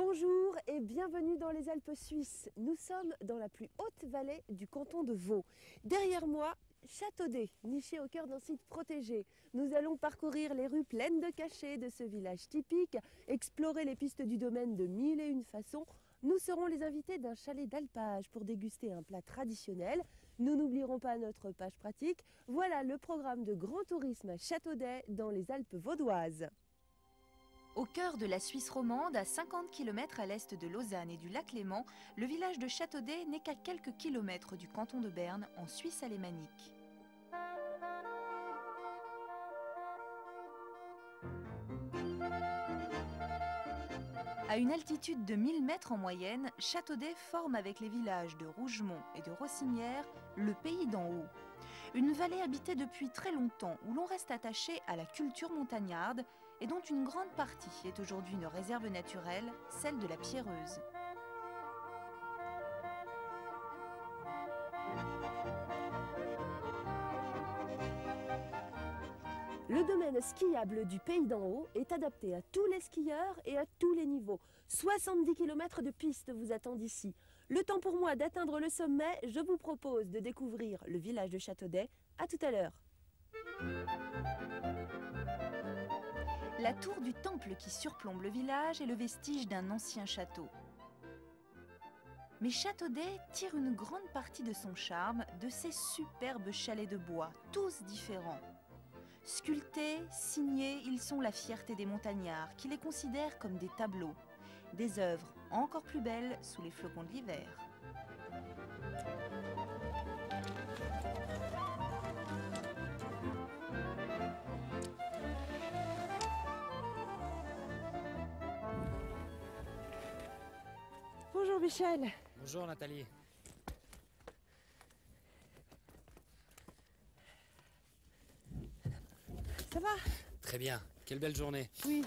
Bonjour et bienvenue dans les Alpes suisses. Nous sommes dans la plus haute vallée du canton de Vaud. Derrière moi, Châteaudet, niché au cœur d'un site protégé. Nous allons parcourir les rues pleines de cachets de ce village typique, explorer les pistes du domaine de mille et une façons. Nous serons les invités d'un chalet d'alpage pour déguster un plat traditionnel. Nous n'oublierons pas notre page pratique. Voilà le programme de grand tourisme à Châteaudet dans les Alpes vaudoises. Au cœur de la Suisse romande, à 50 km à l'est de Lausanne et du lac Léman, le village de Châteaudet n'est qu'à quelques kilomètres du canton de Berne, en Suisse alémanique. À une altitude de 1000 mètres en moyenne, Châteaudet forme avec les villages de Rougemont et de Rossinière le pays d'en haut. Une vallée habitée depuis très longtemps où l'on reste attaché à la culture montagnarde et dont une grande partie est aujourd'hui une réserve naturelle, celle de la Pierreuse. Le domaine skiable du Pays d'en haut est adapté à tous les skieurs et à tous les niveaux. 70 km de pistes vous attendent ici. Le temps pour moi d'atteindre le sommet, je vous propose de découvrir le village de Châteaudet. À tout à l'heure. La tour du temple qui surplombe le village est le vestige d'un ancien château. Mais Châteaudet tire une grande partie de son charme de ces superbes chalets de bois, tous différents. Sculptés, signés, ils sont la fierté des montagnards qui les considèrent comme des tableaux, des œuvres encore plus belles sous les flocons de l'hiver. Bonjour Michel. Bonjour Nathalie. Ça va? Très bien, quelle belle journée. Oui.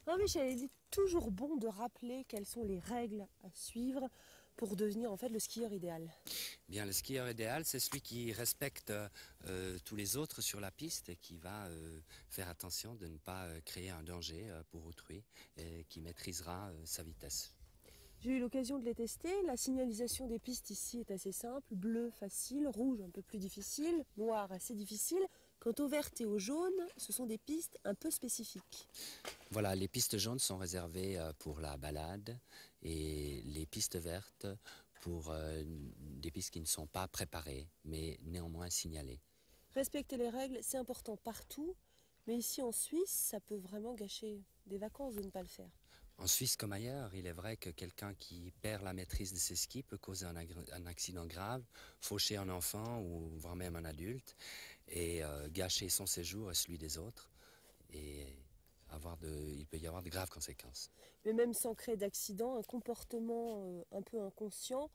Non Michel, il est toujours bon de rappeler quelles sont les règles à suivre pour devenir en fait le skieur idéal. Bien, le skieur idéal, c'est celui qui respecte tous les autres sur la piste et qui va faire attention de ne pas créer un danger pour autrui et qui maîtrisera sa vitesse. J'ai eu l'occasion de les tester. La signalisation des pistes ici est assez simple. Bleu facile, rouge un peu plus difficile, noir assez difficile. Quant aux vertes et aux jaunes, ce sont des pistes un peu spécifiques. Voilà, les pistes jaunes sont réservées pour la balade et les pistes vertes pour des pistes qui ne sont pas préparées mais néanmoins signalées. Respecter les règles, c'est important partout. Mais ici en Suisse, ça peut vraiment gâcher des vacances de ne pas le faire. En Suisse comme ailleurs, il est vrai que quelqu'un qui perd la maîtrise de ses skis peut causer un accident grave, faucher un enfant ou voire même un adulte et gâcher son séjour et celui des autres. Et il peut y avoir de graves conséquences. Mais même sans créer d'accident, un comportement un peu inconscient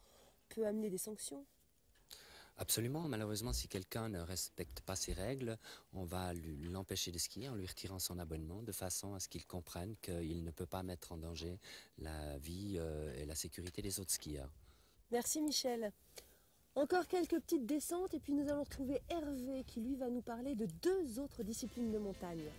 peut amener des sanctions. Absolument, malheureusement, si quelqu'un ne respecte pas ces règles, on va l'empêcher de skier en lui retirant son abonnement de façon à ce qu'il comprenne qu'il ne peut pas mettre en danger la vie et la sécurité des autres skieurs. Merci Michel. Encore quelques petites descentes et puis nous allons retrouver Hervé qui lui va nous parler de deux autres disciplines de montagne.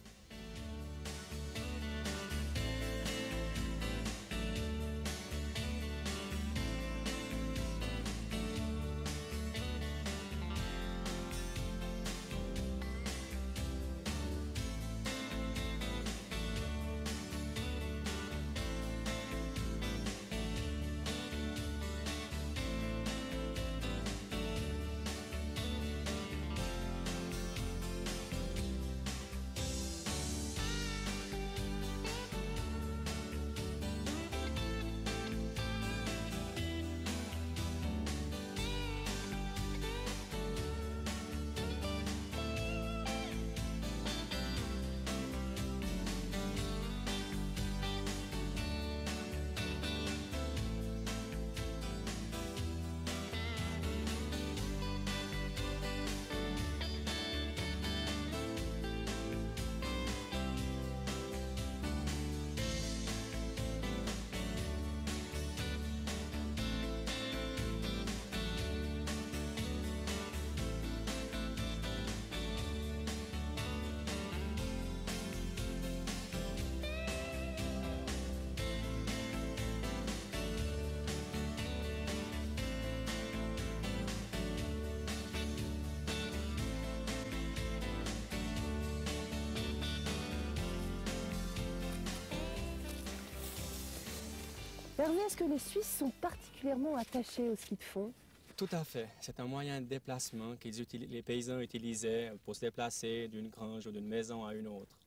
Hervé, est-ce que les Suisses sont particulièrement attachés au ski de fond? Tout à fait. C'est un moyen de déplacement que les paysans utilisaient pour se déplacer d'une grange ou d'une maison à une autre.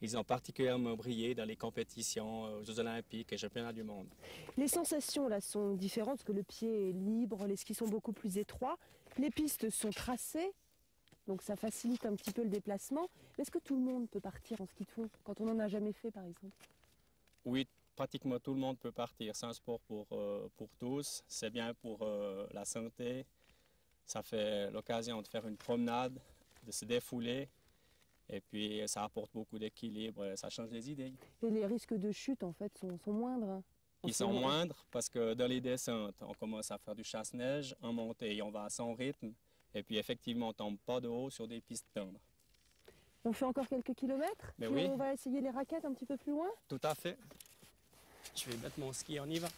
Ils ont particulièrement brillé dans les compétitions aux Jeux Olympiques et Championnats du monde. Les sensations là sont différentes parce que le pied est libre, les skis sont beaucoup plus étroits, les pistes sont tracées, donc ça facilite un petit peu le déplacement. Mais est-ce que tout le monde peut partir en ski de fond quand on n'en a jamais fait par exemple? Oui, pratiquement tout le monde peut partir. C'est un sport pour tous. C'est bien pour la santé. Ça fait l'occasion de faire une promenade, de se défouler. Et puis, ça apporte beaucoup d'équilibre, ça change les idées. Et les risques de chute, en fait, sont moindres? Ils sont moindres parce que dans les descentes, on commence à faire du chasse-neige. En montée, on va à son rythme. Et puis, effectivement, on ne tombe pas de haut sur des pistes tendres. On fait encore quelques kilomètres? Mais puis oui. On va essayer les raquettes un petit peu plus loin? Tout à fait. Je vais mettre mon ski, on y va.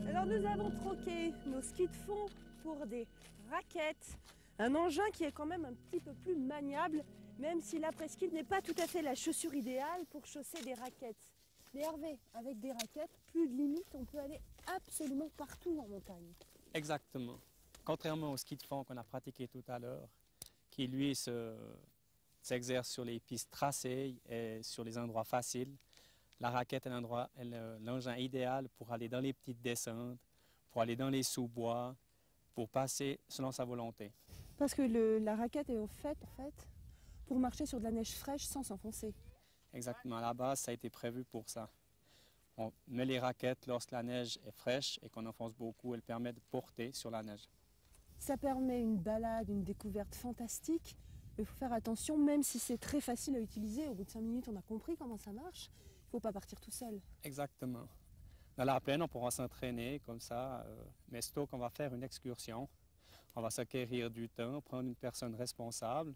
Alors nous avons troqué nos skis de fond pour des raquettes, un engin qui est quand même un petit peu plus maniable, même si l'après-ski n'est pas tout à fait la chaussure idéale pour chausser des raquettes. Mais Hervé, avec des raquettes, plus de limite, on peut aller absolument partout en montagne. Exactement. Contrairement au ski de fond qu'on a pratiqué tout à l'heure, qui lui s'exerce sur les pistes tracées et sur les endroits faciles, la raquette est l'engin idéal pour aller dans les petites descentes, pour aller dans les sous-bois, pour passer selon sa volonté. Parce que la raquette est faite en fait, pour marcher sur de la neige fraîche sans s'enfoncer. Exactement. À la base, ça a été prévu pour ça. On met les raquettes lorsque la neige est fraîche et qu'on enfonce beaucoup. Elle permet de porter sur la neige. Ça permet une balade, une découverte fantastique. Il faut faire attention, même si c'est très facile à utiliser. Au bout de 5 minutes, on a compris comment ça marche. Il ne faut pas partir tout seul. Exactement. Dans la plaine, on pourra s'entraîner comme ça, mais sitôt qu'on va faire une excursion, on va s'acquérir du temps, prendre une personne responsable,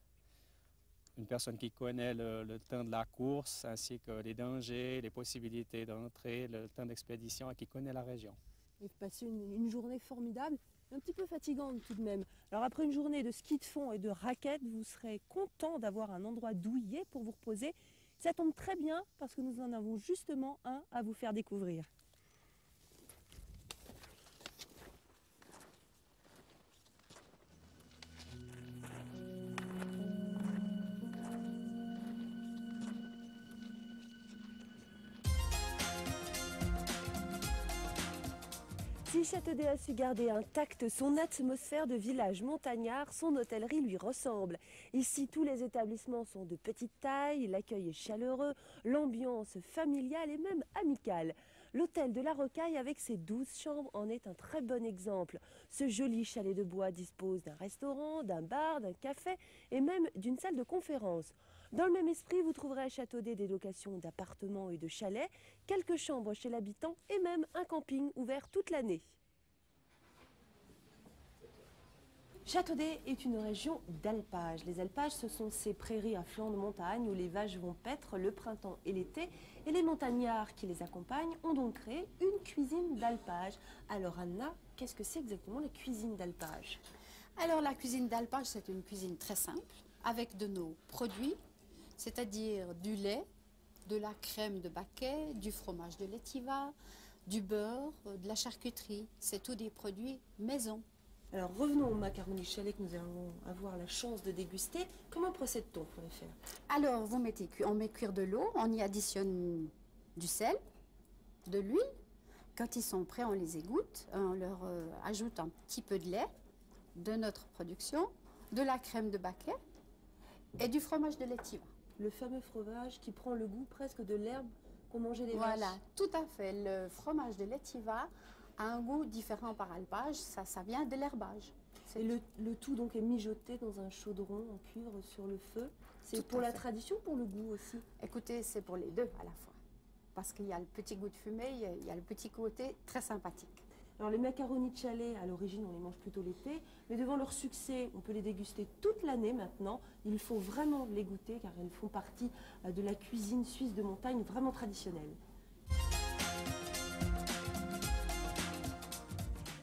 une personne qui connaît le temps de la course, ainsi que les dangers, les possibilités d'entrée, le temps d'expédition, et qui connaît la région. Et passer une journée formidable, un petit peu fatigante tout de même. Alors après une journée de ski de fond et de raquettes, vous serez content d'avoir un endroit douillet pour vous reposer. Ça tombe très bien parce que nous en avons justement un à vous faire découvrir. Si Châteaudet a su garder intacte son atmosphère de village montagnard, son hôtellerie lui ressemble. Ici, tous les établissements sont de petite taille, l'accueil est chaleureux, l'ambiance familiale et même amicale. L'hôtel de la Rocaille avec ses 12 chambres en est un très bon exemple. Ce joli chalet de bois dispose d'un restaurant, d'un bar, d'un café et même d'une salle de conférence. Dans le même esprit, vous trouverez à Châteaudet des locations d'appartements et de chalets, quelques chambres chez l'habitant et même un camping ouvert toute l'année. Châteaudet est une région d'alpage. Les alpages, ce sont ces prairies à flanc de montagne où les vaches vont paître le printemps et l'été. Et les montagnards qui les accompagnent ont donc créé une cuisine d'alpage. Alors Anna, qu'est-ce que c'est exactement la cuisine d'alpage? Alors la cuisine d'alpage, c'est une cuisine très simple, avec de nos produits, c'est-à-dire du lait, de la crème de Baquet, du fromage de l'Étiva, du beurre, de la charcuterie. C'est tous des produits maison. Alors revenons aux macaronis chalet que nous allons avoir la chance de déguster. Comment procède-t-on pour les faire? Alors on met cuire de l'eau, on y additionne du sel, de l'huile. Quand ils sont prêts, on les égoutte, on leur ajoute un petit peu de lait de notre production, de la crème de Baquet et du fromage de l'Étiva. Le fameux fromage qui prend le goût presque de l'herbe qu'on mangeait les vaches. Voilà, tout à fait. Le fromage de l'Étiva a un goût différent par alpage, ça vient de l'herbage. Et le tout donc est mijoté dans un chaudron en cuivre sur le feu. C'est pour la tradition, pour le goût aussi? Écoutez, c'est pour les deux à la fois. parce qu'il y a le petit goût de fumée, il y a le petit côté très sympathique. Alors les macaronis de chalet, à l'origine, on les mange plutôt l'été, mais devant leur succès, on peut les déguster toute l'année maintenant. Il faut vraiment les goûter car elles font partie de la cuisine suisse de montagne vraiment traditionnelle.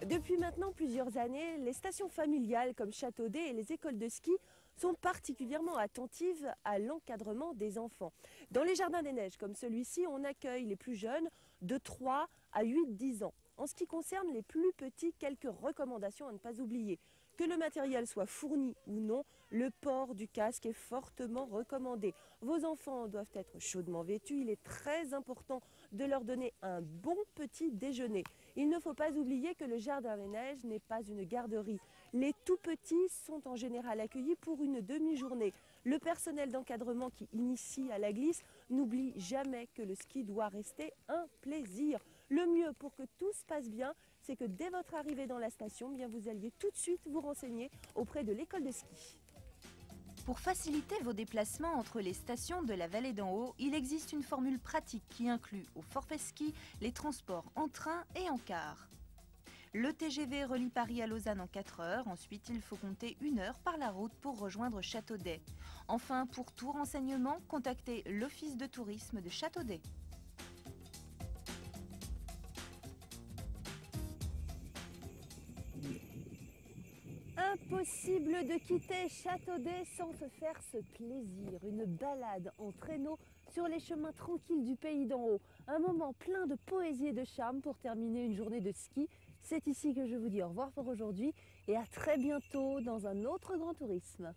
Depuis maintenant plusieurs années, les stations familiales comme Châteaudet et les écoles de ski sont particulièrement attentives à l'encadrement des enfants. Dans les jardins des neiges comme celui-ci, on accueille les plus jeunes de 3 à 8-10 ans. En ce qui concerne les plus petits, quelques recommandations à ne pas oublier. Que le matériel soit fourni ou non, le port du casque est fortement recommandé. Vos enfants doivent être chaudement vêtus. Il est très important de leur donner un bon petit déjeuner. Il ne faut pas oublier que le jardin des neiges n'est pas une garderie. Les tout petits sont en général accueillis pour une demi-journée. Le personnel d'encadrement qui initie à la glisse n'oublie jamais que le ski doit rester un plaisir. Le mieux pour que tout se passe bien, c'est que dès votre arrivée dans la station, bien vous alliez tout de suite vous renseigner auprès de l'école de ski. Pour faciliter vos déplacements entre les stations de la vallée d'en haut, il existe une formule pratique qui inclut au forfait ski les transports en train et en car. Le TGV relie Paris à Lausanne en 4 heures, ensuite il faut compter 1 heure par la route pour rejoindre Châteaudet. Enfin, pour tout renseignement, contactez l'Office de tourisme de Châteaudet. Impossible de quitter Châteaudet sans se faire ce plaisir. Une balade en traîneau sur les chemins tranquilles du pays d'en haut. Un moment plein de poésie et de charme pour terminer une journée de ski. C'est ici que je vous dis au revoir pour aujourd'hui et à très bientôt dans un autre grand tourisme.